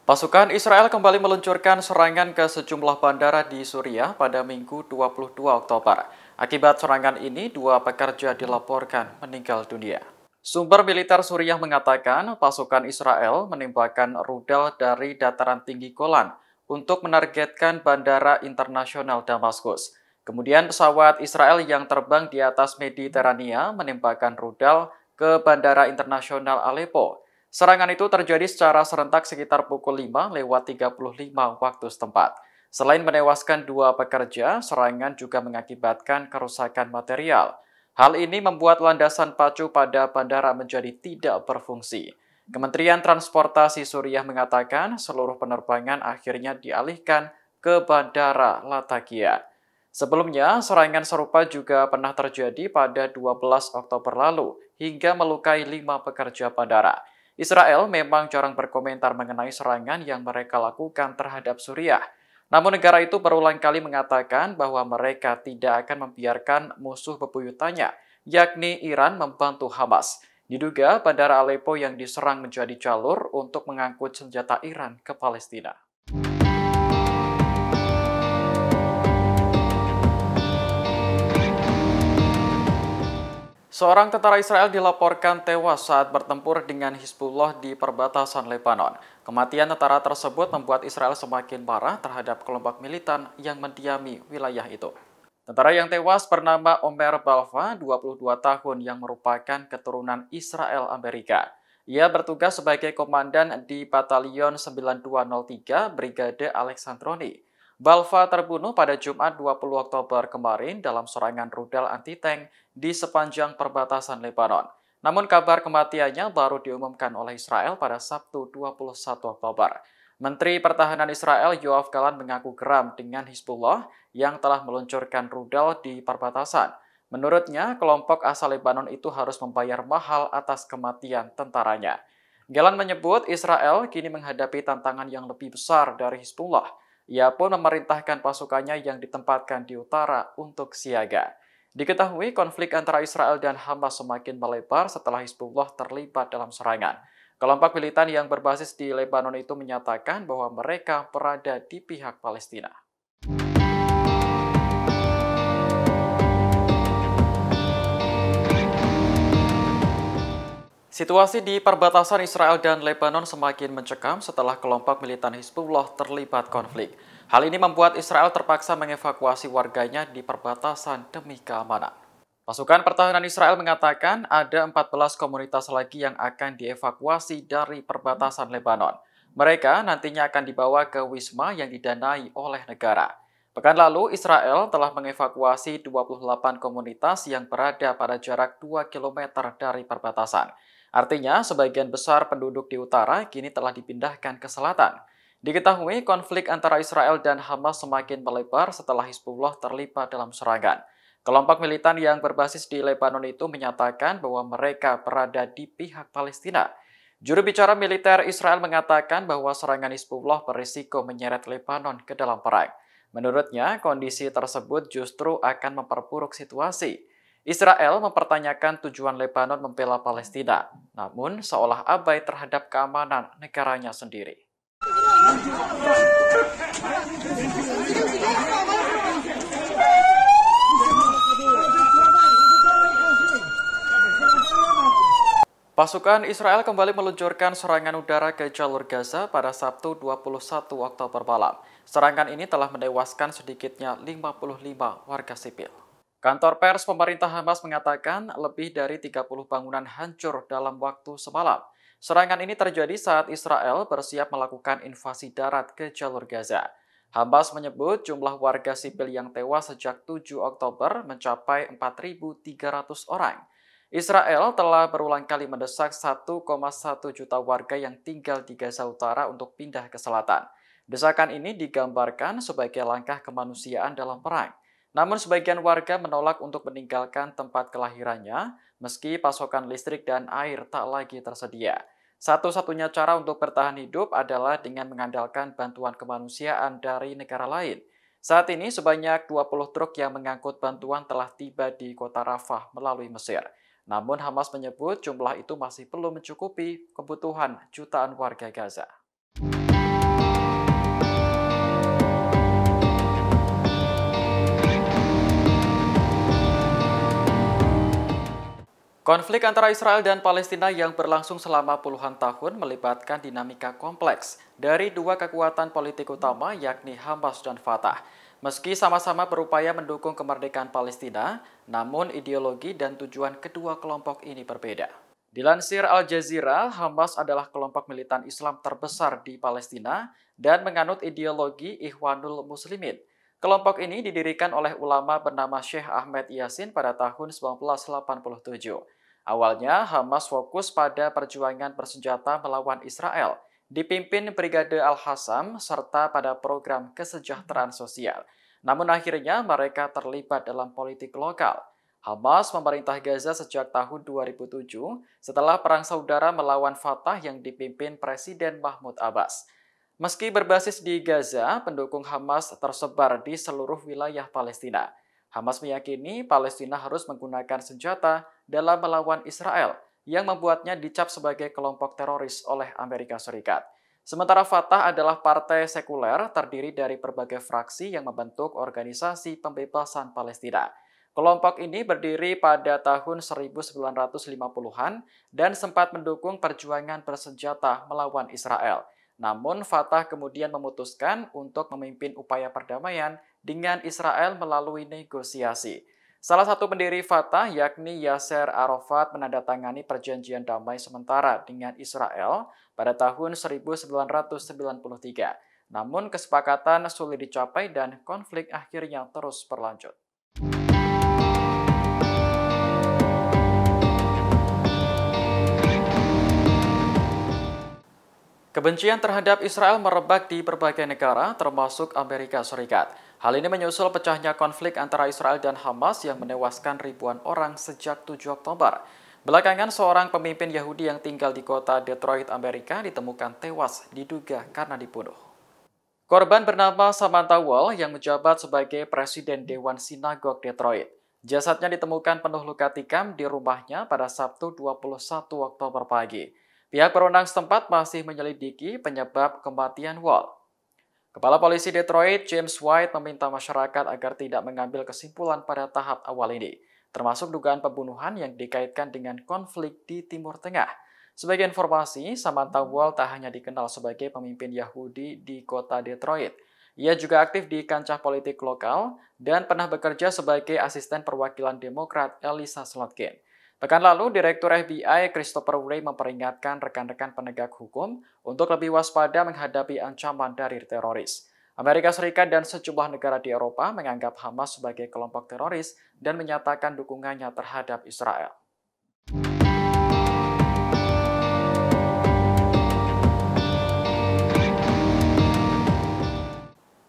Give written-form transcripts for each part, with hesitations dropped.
Pasukan Israel kembali meluncurkan serangan ke sejumlah bandara di Suriah pada Minggu 22 Oktober. Akibat serangan ini, 2 pekerja dilaporkan meninggal dunia. Sumber militer Suriah mengatakan pasukan Israel menembakkan rudal dari dataran tinggi Golan untuk menargetkan bandara internasional Damaskus. Kemudian pesawat Israel yang terbang di atas Mediterania menembakkan rudal ke bandara internasional Aleppo. Serangan itu terjadi secara serentak sekitar pukul 5:35 waktu setempat. Selain menewaskan 2 pekerja, serangan juga mengakibatkan kerusakan material. Hal ini membuat landasan pacu pada bandara menjadi tidak berfungsi. Kementerian Transportasi Suriah mengatakan seluruh penerbangan akhirnya dialihkan ke Bandara Latakia. Sebelumnya, serangan serupa juga pernah terjadi pada 12 Oktober lalu hingga melukai 5 pekerja bandara. Israel memang jarang berkomentar mengenai serangan yang mereka lakukan terhadap Suriah. Namun negara itu berulang kali mengatakan bahwa mereka tidak akan membiarkan musuh bebuyutannya, yakni Iran membantu Hamas. Diduga bandara Aleppo yang diserang menjadi jalur untuk mengangkut senjata Iran ke Palestina. Seorang tentara Israel dilaporkan tewas saat bertempur dengan Hizbullah di perbatasan Lebanon. Kematian tentara tersebut membuat Israel semakin marah terhadap kelompok militan yang mendiami wilayah itu. Tentara yang tewas bernama Omer Balfa, 22 tahun, yang merupakan keturunan Israel Amerika. Ia bertugas sebagai komandan di Batalion 9203 Brigade Alexandroni. Balfa terbunuh pada Jumat 20 Oktober kemarin dalam serangan rudal anti-tank di sepanjang perbatasan Lebanon. Namun kabar kematiannya baru diumumkan oleh Israel pada Sabtu 21 Oktober. Menteri Pertahanan Israel Yoav Gallant mengaku geram dengan Hizbullah yang telah meluncurkan rudal di perbatasan. Menurutnya, kelompok asal Lebanon itu harus membayar mahal atas kematian tentaranya. Gallant menyebut Israel kini menghadapi tantangan yang lebih besar dari Hizbullah. Ia pun memerintahkan pasukannya yang ditempatkan di utara untuk siaga. Diketahui konflik antara Israel dan Hamas semakin melebar setelah Hizbullah terlibat dalam serangan. Kelompok militan yang berbasis di Lebanon itu menyatakan bahwa mereka berada di pihak Palestina. Situasi di perbatasan Israel dan Lebanon semakin mencekam setelah kelompok militan Hizbullah terlibat konflik. Hal ini membuat Israel terpaksa mengevakuasi warganya di perbatasan demi keamanan. Pasukan pertahanan Israel mengatakan ada 14 komunitas lagi yang akan dievakuasi dari perbatasan Lebanon. Mereka nantinya akan dibawa ke wisma yang didanai oleh negara. Pekan lalu, Israel telah mengevakuasi 28 komunitas yang berada pada jarak 2 km dari perbatasan. Artinya, sebagian besar penduduk di utara kini telah dipindahkan ke selatan. Diketahui konflik antara Israel dan Hamas semakin melebar setelah Hizbullah terlibat dalam serangan. Kelompok militan yang berbasis di Lebanon itu menyatakan bahwa mereka berada di pihak Palestina. Juru bicara militer Israel mengatakan bahwa serangan Hizbullah berisiko menyeret Lebanon ke dalam perang. Menurutnya, kondisi tersebut justru akan memperburuk situasi. Israel mempertanyakan tujuan Lebanon membela Palestina, namun seolah abai terhadap keamanan negaranya sendiri. Pasukan Israel kembali meluncurkan serangan udara ke jalur Gaza pada Sabtu 21 Oktober malam. Serangan ini telah menewaskan sedikitnya 55 warga sipil. Kantor pers pemerintah Hamas mengatakan lebih dari 30 bangunan hancur dalam waktu semalam. Serangan ini terjadi saat Israel bersiap melakukan invasi darat ke jalur Gaza. Hamas menyebut jumlah warga sipil yang tewas sejak 7 Oktober mencapai 4.300 orang. Israel telah berulang kali mendesak 1,1 juta warga yang tinggal di Gaza Utara untuk pindah ke selatan. Desakan ini digambarkan sebagai langkah kemanusiaan dalam perang. Namun sebagian warga menolak untuk meninggalkan tempat kelahirannya meski pasokan listrik dan air tak lagi tersedia. Satu-satunya cara untuk bertahan hidup adalah dengan mengandalkan bantuan kemanusiaan dari negara lain. Saat ini sebanyak 20 truk yang mengangkut bantuan telah tiba di kota Rafah melalui Mesir. Namun Hamas menyebut jumlah itu masih belum mencukupi kebutuhan jutaan warga Gaza. Konflik antara Israel dan Palestina yang berlangsung selama puluhan tahun melibatkan dinamika kompleks dari dua kekuatan politik utama yakni Hamas dan Fatah. Meski sama-sama berupaya mendukung kemerdekaan Palestina, namun ideologi dan tujuan kedua kelompok ini berbeda. Dilansir Al Jazeera, Hamas adalah kelompok militan Islam terbesar di Palestina dan menganut ideologi Ikhwanul Muslimin. Kelompok ini didirikan oleh ulama bernama Syekh Ahmed Yasin pada tahun 1987. Awalnya, Hamas fokus pada perjuangan bersenjata melawan Israel, dipimpin Brigade Al-Hassam, serta pada program kesejahteraan sosial. Namun akhirnya mereka terlibat dalam politik lokal. Hamas memerintah Gaza sejak tahun 2007 setelah perang saudara melawan Fatah yang dipimpin Presiden Mahmud Abbas. Meski berbasis di Gaza, pendukung Hamas tersebar di seluruh wilayah Palestina. Hamas meyakini Palestina harus menggunakan senjata dalam melawan Israel yang membuatnya dicap sebagai kelompok teroris oleh Amerika Serikat. Sementara Fatah adalah partai sekuler terdiri dari berbagai fraksi yang membentuk Organisasi Pembebasan Palestina. Kelompok ini berdiri pada tahun 1950-an dan sempat mendukung perjuangan bersenjata melawan Israel. Namun Fatah kemudian memutuskan untuk memimpin upaya perdamaian dengan Israel melalui negosiasi. Salah satu pendiri Fatah yakni Yasser Arafat menandatangani perjanjian damai sementara dengan Israel pada tahun 1993. Namun kesepakatan sulit dicapai dan konflik akhirnya terus berlanjut. Kebencian terhadap Israel merebak di berbagai negara, termasuk Amerika Serikat. Hal ini menyusul pecahnya konflik antara Israel dan Hamas yang menewaskan ribuan orang sejak 7 Oktober. Belakangan, seorang pemimpin Yahudi yang tinggal di kota Detroit, Amerika ditemukan tewas diduga karena dibunuh. Korban bernama Samantha Wall yang menjabat sebagai Presiden Dewan Sinagog Detroit. Jasadnya ditemukan penuh luka tikam di rumahnya pada Sabtu 21 Oktober pagi. Pihak berwenang setempat masih menyelidiki penyebab kematian Wall. Kepala Polisi Detroit, James White, meminta masyarakat agar tidak mengambil kesimpulan pada tahap awal ini, termasuk dugaan pembunuhan yang dikaitkan dengan konflik di Timur Tengah. Sebagai informasi, Samantha Wall tak hanya dikenal sebagai pemimpin Yahudi di kota Detroit. Ia juga aktif di kancah politik lokal dan pernah bekerja sebagai asisten perwakilan Demokrat Elissa Slotkin. Pekan lalu, Direktur FBI Christopher Wray memperingatkan rekan-rekan penegak hukum untuk lebih waspada menghadapi ancaman dari teroris. Amerika Serikat dan sejumlah negara di Eropa menganggap Hamas sebagai kelompok teroris dan menyatakan dukungannya terhadap Israel.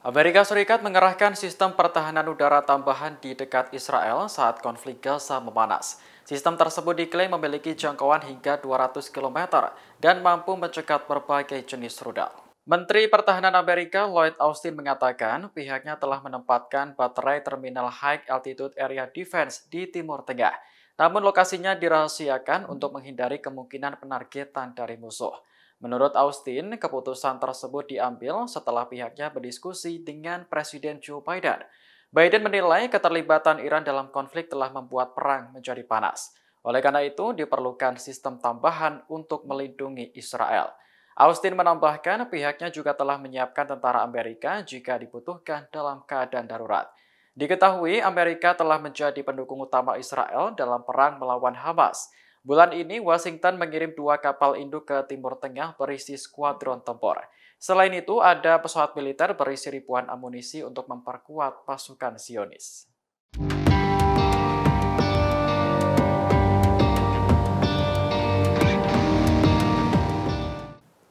Amerika Serikat mengerahkan sistem pertahanan udara tambahan di dekat Israel saat konflik Gaza memanas. Sistem tersebut diklaim memiliki jangkauan hingga 200 km dan mampu mencegat berbagai jenis rudal. Menteri Pertahanan Amerika Lloyd Austin mengatakan pihaknya telah menempatkan baterai terminal High Altitude Area Defense di Timur Tengah. Namun lokasinya dirahasiakan untuk menghindari kemungkinan penargetan dari musuh. Menurut Austin, keputusan tersebut diambil setelah pihaknya berdiskusi dengan Presiden Joe Biden. Biden menilai keterlibatan Iran dalam konflik telah membuat perang menjadi panas. Oleh karena itu, diperlukan sistem tambahan untuk melindungi Israel. Austin menambahkan pihaknya juga telah menyiapkan tentara Amerika jika dibutuhkan dalam keadaan darurat. Diketahui Amerika telah menjadi pendukung utama Israel dalam perang melawan Hamas. Bulan ini, Washington mengirim 2 kapal induk ke Timur Tengah berisi skuadron tempur. Selain itu, ada pesawat militer berisi ribuan amunisi untuk memperkuat pasukan Zionis.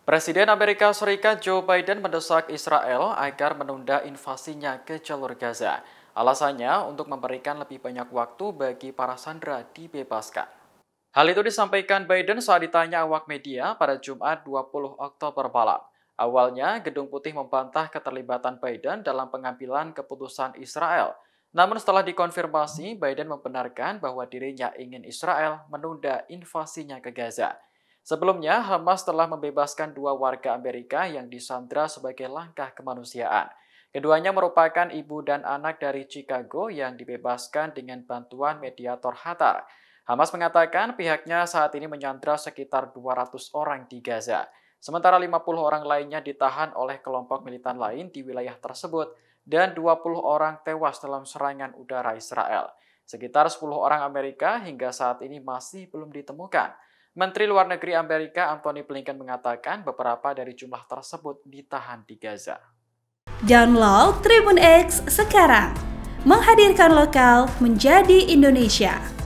Presiden Amerika Serikat Joe Biden mendesak Israel agar menunda invasinya ke jalur Gaza. Alasannya untuk memberikan lebih banyak waktu bagi para sandera dibebaskan. Hal itu disampaikan Biden saat ditanya awak media pada Jumat 20 Oktober malam. Awalnya, Gedung Putih membantah keterlibatan Biden dalam pengambilan keputusan Israel. Namun setelah dikonfirmasi, Biden membenarkan bahwa dirinya ingin Israel menunda invasinya ke Gaza. Sebelumnya, Hamas telah membebaskan 2 warga Amerika yang disandra sebagai langkah kemanusiaan. Keduanya merupakan ibu dan anak dari Chicago yang dibebaskan dengan bantuan mediator Qatar. Hamas mengatakan pihaknya saat ini menyandra sekitar 200 orang di Gaza. Sementara 50 orang lainnya ditahan oleh kelompok militan lain di wilayah tersebut dan 20 orang tewas dalam serangan udara Israel. Sekitar 10 orang Amerika hingga saat ini masih belum ditemukan. Menteri Luar Negeri Amerika Antony Blinken mengatakan beberapa dari jumlah tersebut ditahan di Gaza. Download Tribun X sekarang, menghadirkan lokal menjadi Indonesia.